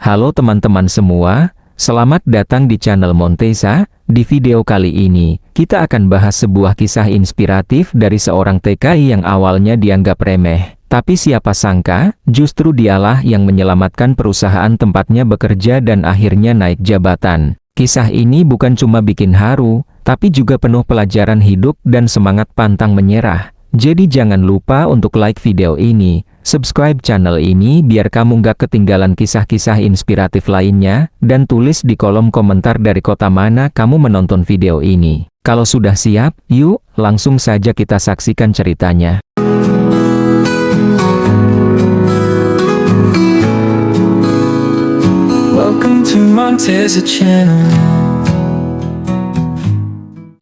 Halo teman-teman semua, selamat datang di channel Montesa. Di video kali ini, kita akan bahas sebuah kisah inspiratif dari seorang TKI yang awalnya dianggap remeh. Tapi siapa sangka, justru dialah yang menyelamatkan perusahaan tempatnya bekerja dan akhirnya naik jabatan. Kisah ini bukan cuma bikin haru, tapi juga penuh pelajaran hidup dan semangat pantang menyerah. Jadi jangan lupa untuk like video ini, subscribe channel ini biar kamu gak ketinggalan kisah-kisah inspiratif lainnya, dan tulis di kolom komentar dari kota mana kamu menonton video ini. Kalau sudah siap, yuk, langsung saja kita saksikan ceritanya. Welcome to Montesa Channel.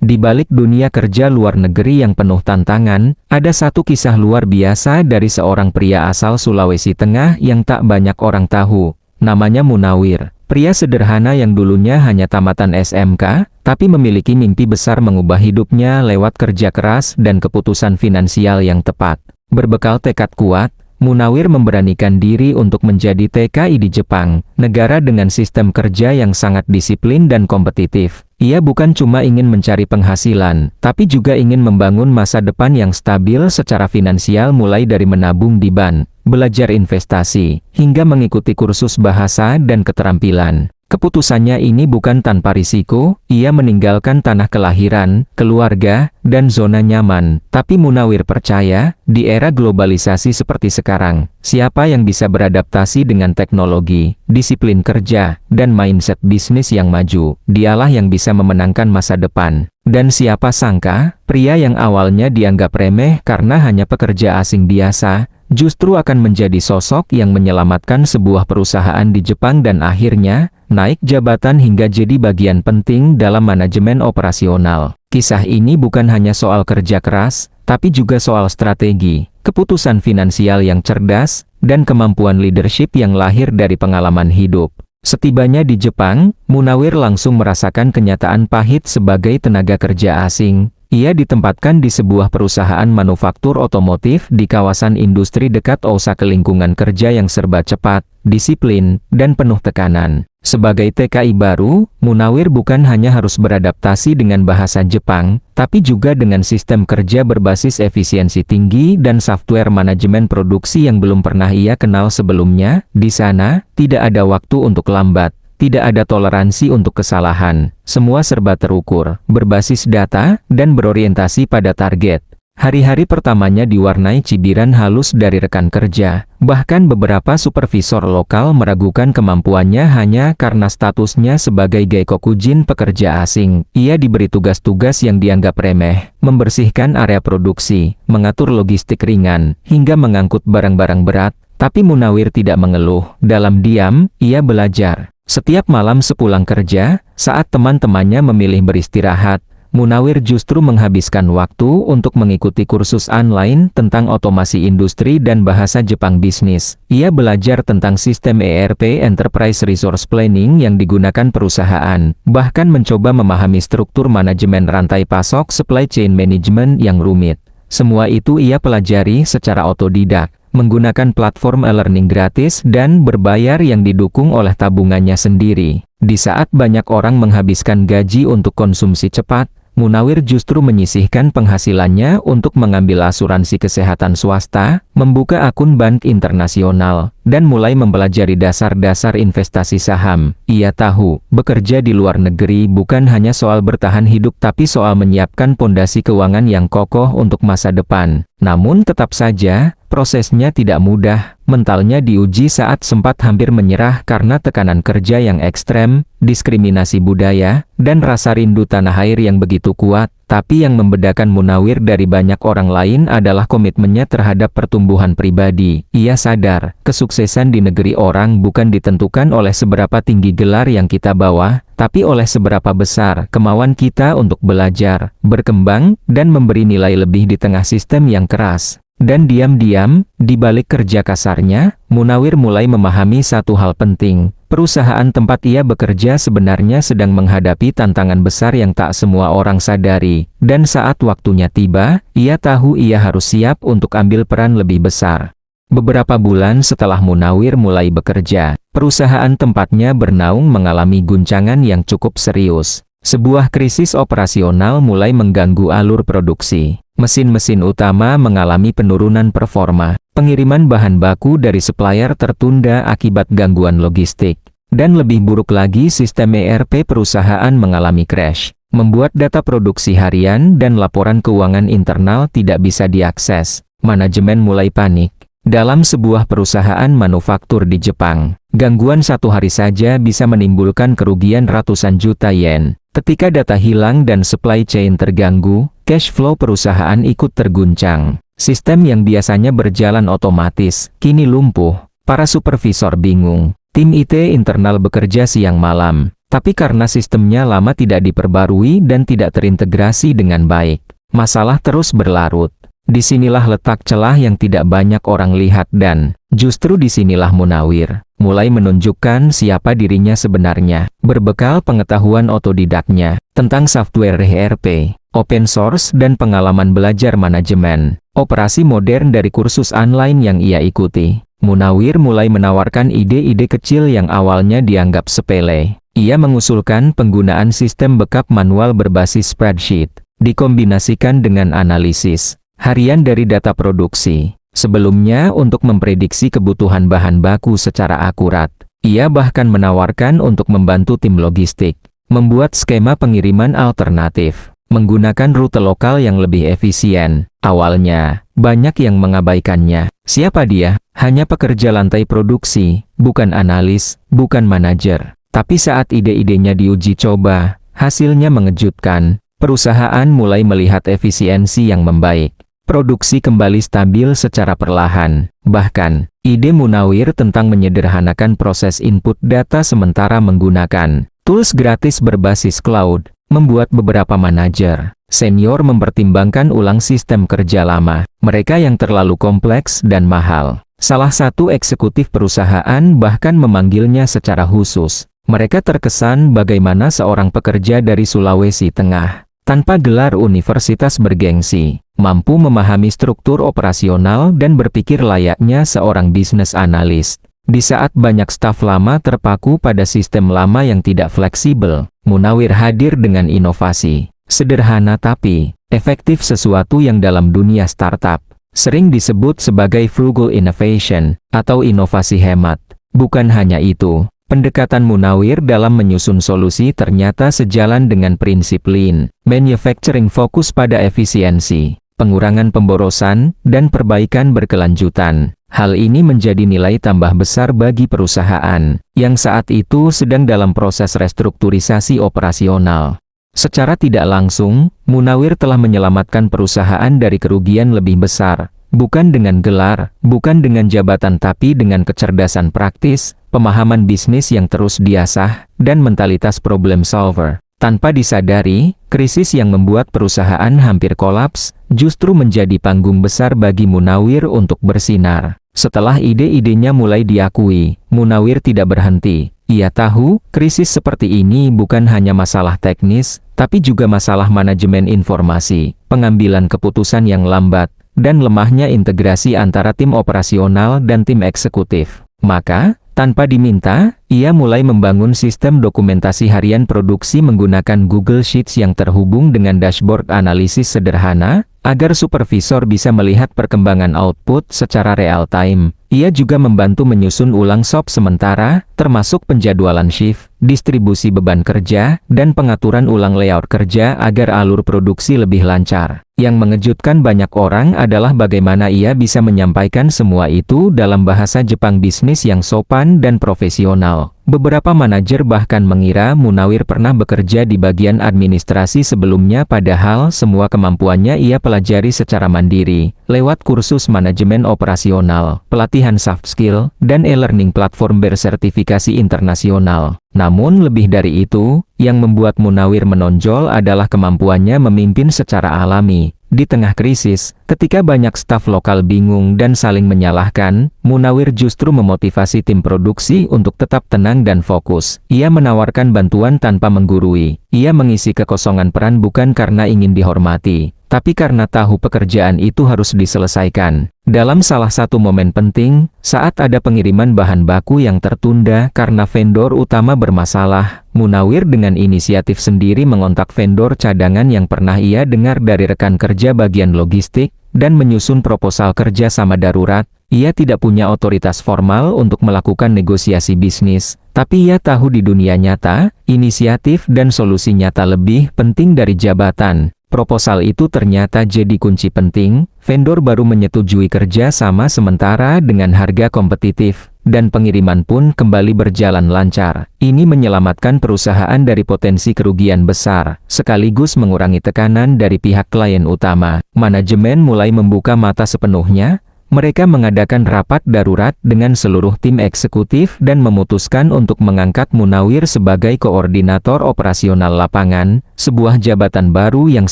Di balik dunia kerja luar negeri yang penuh tantangan, ada satu kisah luar biasa dari seorang pria asal Sulawesi Tengah yang tak banyak orang tahu. Namanya Munawir, pria sederhana yang dulunya hanya tamatan SMK, tapi memiliki mimpi besar mengubah hidupnya lewat kerja keras dan keputusan finansial yang tepat. Berbekal tekad kuat, Munawir memberanikan diri untuk menjadi TKI di Jepang, negara dengan sistem kerja yang sangat disiplin dan kompetitif. Ia bukan cuma ingin mencari penghasilan, tapi juga ingin membangun masa depan yang stabil secara finansial mulai dari menabung di bank, belajar investasi, hingga mengikuti kursus bahasa dan keterampilan. Keputusannya ini bukan tanpa risiko, ia meninggalkan tanah kelahiran, keluarga, dan zona nyaman. Tapi Munawir percaya, di era globalisasi seperti sekarang, siapa yang bisa beradaptasi dengan teknologi, disiplin kerja, dan mindset bisnis yang maju, dialah yang bisa memenangkan masa depan. Dan siapa sangka, pria yang awalnya dianggap remeh karena hanya pekerja asing biasa, justru akan menjadi sosok yang menyelamatkan sebuah perusahaan di Jepang dan akhirnya naik jabatan hingga jadi bagian penting dalam manajemen operasional. Kisah ini bukan hanya soal kerja keras, tapi juga soal strategi, keputusan finansial yang cerdas, dan kemampuan leadership yang lahir dari pengalaman hidup. Setibanya di Jepang, Munawir langsung merasakan kenyataan pahit sebagai tenaga kerja asing. Ia ditempatkan di sebuah perusahaan manufaktur otomotif di kawasan industri dekat Osaka, lingkungan kerja yang serba cepat, disiplin, dan penuh tekanan. Sebagai TKI baru, Munawir bukan hanya harus beradaptasi dengan bahasa Jepang, tapi juga dengan sistem kerja berbasis efisiensi tinggi dan software manajemen produksi yang belum pernah ia kenal sebelumnya. Di sana, tidak ada waktu untuk lambat. Tidak ada toleransi untuk kesalahan, semua serba terukur, berbasis data, dan berorientasi pada target. Hari-hari pertamanya diwarnai cibiran halus dari rekan kerja, bahkan beberapa supervisor lokal meragukan kemampuannya hanya karena statusnya sebagai gaikokujin pekerja asing. Ia diberi tugas-tugas yang dianggap remeh, membersihkan area produksi, mengatur logistik ringan, hingga mengangkut barang-barang berat, tapi Munawir tidak mengeluh. Dalam diam, ia belajar. Setiap malam sepulang kerja, saat teman-temannya memilih beristirahat, Munawir justru menghabiskan waktu untuk mengikuti kursus online tentang otomasi industri dan bahasa Jepang bisnis. Ia belajar tentang sistem ERP Enterprise Resource Planning yang digunakan perusahaan, bahkan mencoba memahami struktur manajemen rantai pasok supply chain management yang rumit. Semua itu ia pelajari secara otodidak, menggunakan platform e-learning gratis dan berbayar yang didukung oleh tabungannya sendiri. Di saat banyak orang menghabiskan gaji untuk konsumsi cepat, Munawir justru menyisihkan penghasilannya untuk mengambil asuransi kesehatan swasta, membuka akun bank internasional, dan mulai mempelajari dasar-dasar investasi saham. Ia tahu, bekerja di luar negeri bukan hanya soal bertahan hidup tapi soal menyiapkan pondasi keuangan yang kokoh untuk masa depan. Namun tetap saja, prosesnya tidak mudah. Mentalnya diuji saat sempat hampir menyerah karena tekanan kerja yang ekstrem, diskriminasi budaya, dan rasa rindu tanah air yang begitu kuat. Tapi yang membedakan Munawir dari banyak orang lain adalah komitmennya terhadap pertumbuhan pribadi. Ia sadar, kesuksesan di negeri orang bukan ditentukan oleh seberapa tinggi gelar yang kita bawa, tapi oleh seberapa besar kemauan kita untuk belajar, berkembang, dan memberi nilai lebih di tengah sistem yang keras. Dan diam-diam, di balik kerja kasarnya, Munawir mulai memahami satu hal penting. Perusahaan tempat ia bekerja sebenarnya sedang menghadapi tantangan besar yang tak semua orang sadari. Dan saat waktunya tiba, ia tahu ia harus siap untuk ambil peran lebih besar. Beberapa bulan setelah Munawir mulai bekerja, perusahaan tempatnya bernaung mengalami guncangan yang cukup serius. Sebuah krisis operasional mulai mengganggu alur produksi. Mesin-mesin utama mengalami penurunan performa. Pengiriman bahan baku dari supplier tertunda akibat gangguan logistik. Dan lebih buruk lagi, sistem ERP perusahaan mengalami crash, membuat data produksi harian dan laporan keuangan internal tidak bisa diakses. Manajemen mulai panik. Dalam sebuah perusahaan manufaktur di Jepang, gangguan satu hari saja bisa menimbulkan kerugian ratusan juta yen. Ketika data hilang dan supply chain terganggu, cash flow perusahaan ikut terguncang. Sistem yang biasanya berjalan otomatis, kini lumpuh. Para supervisor bingung. Tim IT internal bekerja siang malam, tapi karena sistemnya lama tidak diperbarui dan tidak terintegrasi dengan baik, masalah terus berlarut. Disinilah letak celah yang tidak banyak orang lihat dan justru disinilah Munawir mulai menunjukkan siapa dirinya sebenarnya. Berbekal pengetahuan otodidaknya tentang software ERP, open source dan pengalaman belajar manajemen operasi modern dari kursus online yang ia ikuti, Munawir mulai menawarkan ide-ide kecil yang awalnya dianggap sepele. Ia mengusulkan penggunaan sistem backup manual berbasis spreadsheet, dikombinasikan dengan analisis harian dari data produksi. Sebelumnya, untuk memprediksi kebutuhan bahan baku secara akurat, ia bahkan menawarkan untuk membantu tim logistik membuat skema pengiriman alternatif, menggunakan rute lokal yang lebih efisien. Awalnya, banyak yang mengabaikannya. Siapa dia? Hanya pekerja lantai produksi, bukan analis, bukan manajer. Tapi saat ide-idenya diuji coba, hasilnya mengejutkan. Perusahaan mulai melihat efisiensi yang membaik. Produksi kembali stabil secara perlahan. Bahkan, ide Munawir tentang menyederhanakan proses input data sementara menggunakan tools gratis berbasis cloud, membuat beberapa manajer senior mempertimbangkan ulang sistem kerja lama mereka yang terlalu kompleks dan mahal. Salah satu eksekutif perusahaan bahkan memanggilnya secara khusus. Mereka terkesan bagaimana seorang pekerja dari Sulawesi Tengah, tanpa gelar universitas bergengsi, mampu memahami struktur operasional dan berpikir layaknya seorang bisnis analis. Di saat banyak staf lama terpaku pada sistem lama yang tidak fleksibel, Munawir hadir dengan inovasi. Sederhana tapi efektif, sesuatu yang dalam dunia startup sering disebut sebagai frugal innovation atau inovasi hemat. Bukan hanya itu, pendekatan Munawir dalam menyusun solusi ternyata sejalan dengan prinsip lean manufacturing, fokus pada efisiensi, pengurangan pemborosan, dan perbaikan berkelanjutan. Hal ini menjadi nilai tambah besar bagi perusahaan yang saat itu sedang dalam proses restrukturisasi operasional. Secara tidak langsung, Munawir telah menyelamatkan perusahaan dari kerugian lebih besar, bukan dengan gelar, bukan dengan jabatan, tapi dengan kecerdasan praktis, pemahaman bisnis yang terus diasah, dan mentalitas problem solver. Tanpa disadari, krisis yang membuat perusahaan hampir kolaps, justru menjadi panggung besar bagi Munawir untuk bersinar. Setelah ide-idenya mulai diakui, Munawir tidak berhenti. Ia tahu, krisis seperti ini bukan hanya masalah teknis, tapi juga masalah manajemen informasi, pengambilan keputusan yang lambat, dan lemahnya integrasi antara tim operasional dan tim eksekutif. Maka, tanpa diminta, ia mulai membangun sistem dokumentasi harian produksi menggunakan Google Sheets yang terhubung dengan dashboard analisis sederhana, agar supervisor bisa melihat perkembangan output secara real-time. Ia juga membantu menyusun ulang shop sementara, termasuk penjadwalan shift, distribusi beban kerja, dan pengaturan ulang layout kerja agar alur produksi lebih lancar. Yang mengejutkan banyak orang adalah bagaimana ia bisa menyampaikan semua itu dalam bahasa Jepang bisnis yang sopan dan profesional. Beberapa manajer bahkan mengira Munawir pernah bekerja di bagian administrasi sebelumnya, padahal semua kemampuannya ia pelajari secara mandiri, lewat kursus manajemen operasional, pelatihan soft skill, dan e-learning platform bersertifikasi internasional. Namun lebih dari itu, yang membuat Munawir menonjol adalah kemampuannya memimpin secara alami. Di tengah krisis, ketika banyak staf lokal bingung dan saling menyalahkan, Munawir justru memotivasi tim produksi untuk tetap tenang dan fokus. Ia menawarkan bantuan tanpa menggurui. Ia mengisi kekosongan peran bukan karena ingin dihormati, tapi karena tahu pekerjaan itu harus diselesaikan. Dalam salah satu momen penting, saat ada pengiriman bahan baku yang tertunda karena vendor utama bermasalah, Munawir dengan inisiatif sendiri mengontak vendor cadangan yang pernah ia dengar dari rekan kerja bagian logistik, dan menyusun proposal kerja sama darurat. Ia tidak punya otoritas formal untuk melakukan negosiasi bisnis, tapi ia tahu di dunia nyata, inisiatif dan solusi nyata lebih penting dari jabatan. Proposal itu ternyata jadi kunci penting, vendor baru menyetujui kerja sama sementara dengan harga kompetitif, dan pengiriman pun kembali berjalan lancar. Ini menyelamatkan perusahaan dari potensi kerugian besar, sekaligus mengurangi tekanan dari pihak klien utama. Manajemen mulai membuka mata sepenuhnya. Mereka mengadakan rapat darurat dengan seluruh tim eksekutif dan memutuskan untuk mengangkat Munawir sebagai koordinator operasional lapangan, sebuah jabatan baru yang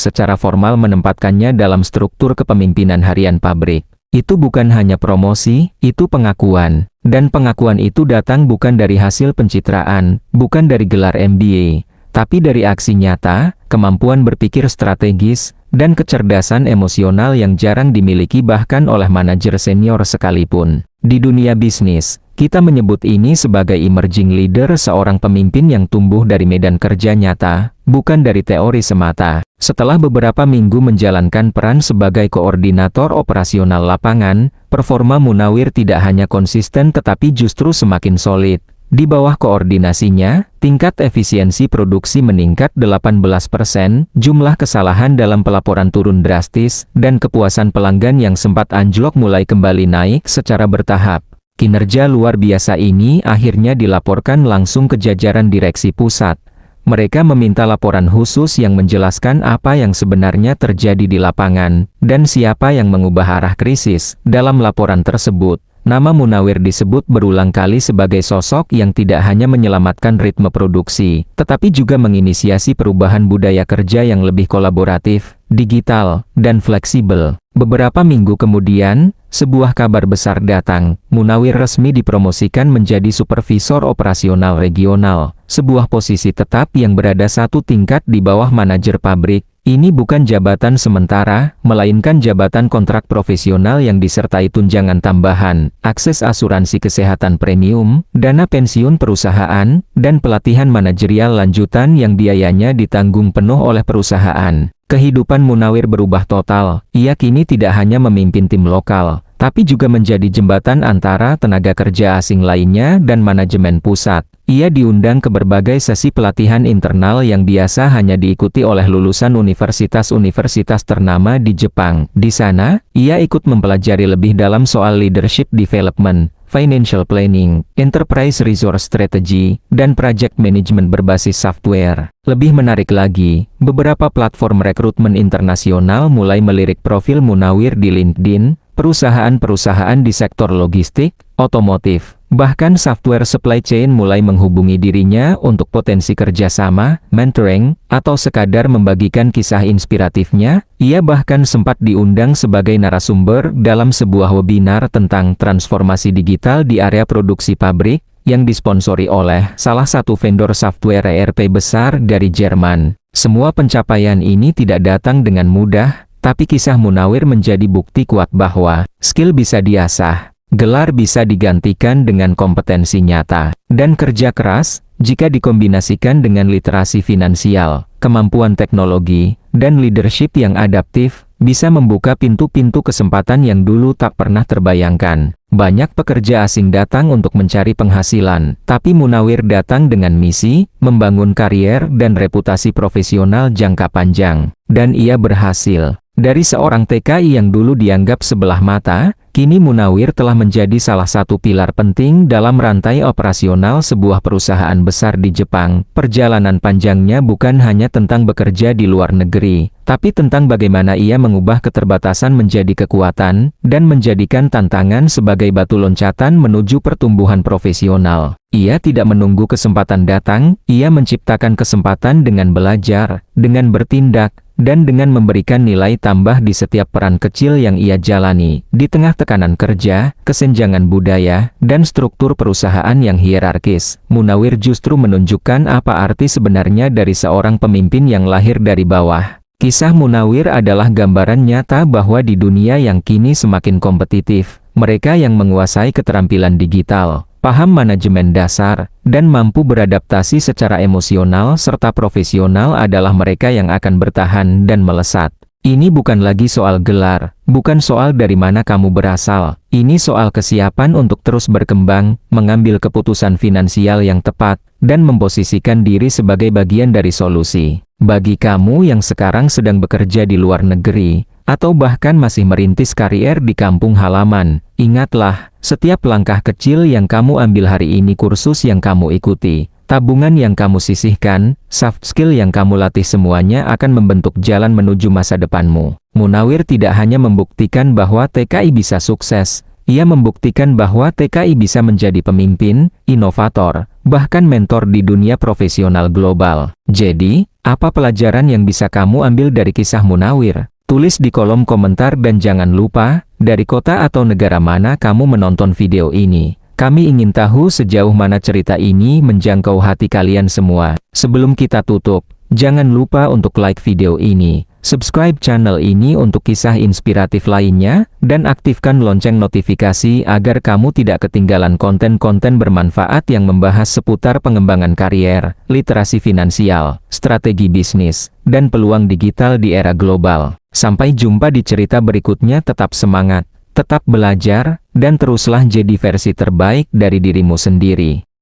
secara formal menempatkannya dalam struktur kepemimpinan harian pabrik. Itu bukan hanya promosi, itu pengakuan. Dan pengakuan itu datang bukan dari hasil pencitraan, bukan dari gelar MBA, tapi dari aksi nyata, kemampuan berpikir strategis, dan kecerdasan emosional yang jarang dimiliki bahkan oleh manajer senior sekalipun. Di dunia bisnis, kita menyebut ini sebagai emerging leader, seorang pemimpin yang tumbuh dari medan kerja nyata, bukan dari teori semata. Setelah beberapa minggu menjalankan peran sebagai koordinator operasional lapangan, performa Munawir tidak hanya konsisten tetapi justru semakin solid. Di bawah koordinasinya, tingkat efisiensi produksi meningkat 18%, jumlah kesalahan dalam pelaporan turun drastis, dan kepuasan pelanggan yang sempat anjlok mulai kembali naik secara bertahap. Kinerja luar biasa ini akhirnya dilaporkan langsung ke jajaran direksi pusat. Mereka meminta laporan khusus yang menjelaskan apa yang sebenarnya terjadi di lapangan, dan siapa yang mengubah arah krisis. Dalam laporan tersebut, nama Munawir disebut berulang kali sebagai sosok yang tidak hanya menyelamatkan ritme produksi, tetapi juga menginisiasi perubahan budaya kerja yang lebih kolaboratif, digital, dan fleksibel. Beberapa minggu kemudian, sebuah kabar besar datang. Munawir resmi dipromosikan menjadi supervisor operasional regional, sebuah posisi tetap yang berada satu tingkat di bawah manajer pabrik. Ini bukan jabatan sementara, melainkan jabatan kontrak profesional yang disertai tunjangan tambahan, akses asuransi kesehatan premium, dana pensiun perusahaan, dan pelatihan manajerial lanjutan yang biayanya ditanggung penuh oleh perusahaan. Kehidupan Munawir berubah total. Ia kini tidak hanya memimpin tim lokal, tapi juga menjadi jembatan antara tenaga kerja asing lainnya dan manajemen pusat. Ia diundang ke berbagai sesi pelatihan internal yang biasa hanya diikuti oleh lulusan universitas-universitas ternama di Jepang. Di sana, ia ikut mempelajari lebih dalam soal leadership development, financial planning, enterprise resource strategy, dan project management berbasis software. Lebih menarik lagi, beberapa platform rekrutmen internasional mulai melirik profil Munawir di LinkedIn. Perusahaan-perusahaan di sektor logistik, otomotif, bahkan software supply chain mulai menghubungi dirinya untuk potensi kerjasama, mentoring, atau sekadar membagikan kisah inspiratifnya. Ia bahkan sempat diundang sebagai narasumber dalam sebuah webinar tentang transformasi digital di area produksi pabrik, yang disponsori oleh salah satu vendor software ERP besar dari Jerman. Semua pencapaian ini tidak datang dengan mudah, tapi kisah Munawir menjadi bukti kuat bahwa skill bisa diasah, gelar bisa digantikan dengan kompetensi nyata, dan kerja keras, jika dikombinasikan dengan literasi finansial, kemampuan teknologi, dan leadership yang adaptif, bisa membuka pintu-pintu kesempatan yang dulu tak pernah terbayangkan. Banyak pekerja asing datang untuk mencari penghasilan, tapi Munawir datang dengan misi, membangun karier dan reputasi profesional jangka panjang. Dan ia berhasil. Dari seorang TKI yang dulu dianggap sebelah mata, kini Munawir telah menjadi salah satu pilar penting dalam rantai operasional sebuah perusahaan besar di Jepang. Perjalanan panjangnya bukan hanya tentang bekerja di luar negeri, tapi tentang bagaimana ia mengubah keterbatasan menjadi kekuatan, dan menjadikan tantangan sebagai batu loncatan menuju pertumbuhan profesional. Ia tidak menunggu kesempatan datang, ia menciptakan kesempatan dengan belajar, dengan bertindak, dan dengan memberikan nilai tambah di setiap peran kecil yang ia jalani. Di tengah tekanan kerja, kesenjangan budaya, dan struktur perusahaan yang hierarkis, Munawir justru menunjukkan apa arti sebenarnya dari seorang pemimpin yang lahir dari bawah. Kisah Munawir adalah gambaran nyata bahwa di dunia yang kini semakin kompetitif, mereka yang menguasai keterampilan digital, paham manajemen dasar, dan mampu beradaptasi secara emosional serta profesional adalah mereka yang akan bertahan dan melesat. Ini bukan lagi soal gelar, bukan soal dari mana kamu berasal. Ini soal kesiapan untuk terus berkembang, mengambil keputusan finansial yang tepat, dan memposisikan diri sebagai bagian dari solusi. Bagi kamu yang sekarang sedang bekerja di luar negeri, atau bahkan masih merintis karier di kampung halaman, ingatlah, setiap langkah kecil yang kamu ambil hari ini, kursus yang kamu ikuti, tabungan yang kamu sisihkan, soft skill yang kamu latih, semuanya akan membentuk jalan menuju masa depanmu. Munawir tidak hanya membuktikan bahwa TKI bisa sukses, ia membuktikan bahwa TKI bisa menjadi pemimpin, inovator, bahkan mentor di dunia profesional global. Jadi, apa pelajaran yang bisa kamu ambil dari kisah Munawir? Tulis di kolom komentar dan jangan lupa, dari kota atau negara mana kamu menonton video ini. Kami ingin tahu sejauh mana cerita ini menjangkau hati kalian semua. Sebelum kita tutup, jangan lupa untuk like video ini, subscribe channel ini untuk kisah inspiratif lainnya, dan aktifkan lonceng notifikasi agar kamu tidak ketinggalan konten-konten bermanfaat yang membahas seputar pengembangan karier, literasi finansial, strategi bisnis, dan peluang digital di era global. Sampai jumpa di cerita berikutnya. Tetap semangat, tetap belajar, dan teruslah jadi versi terbaik dari dirimu sendiri.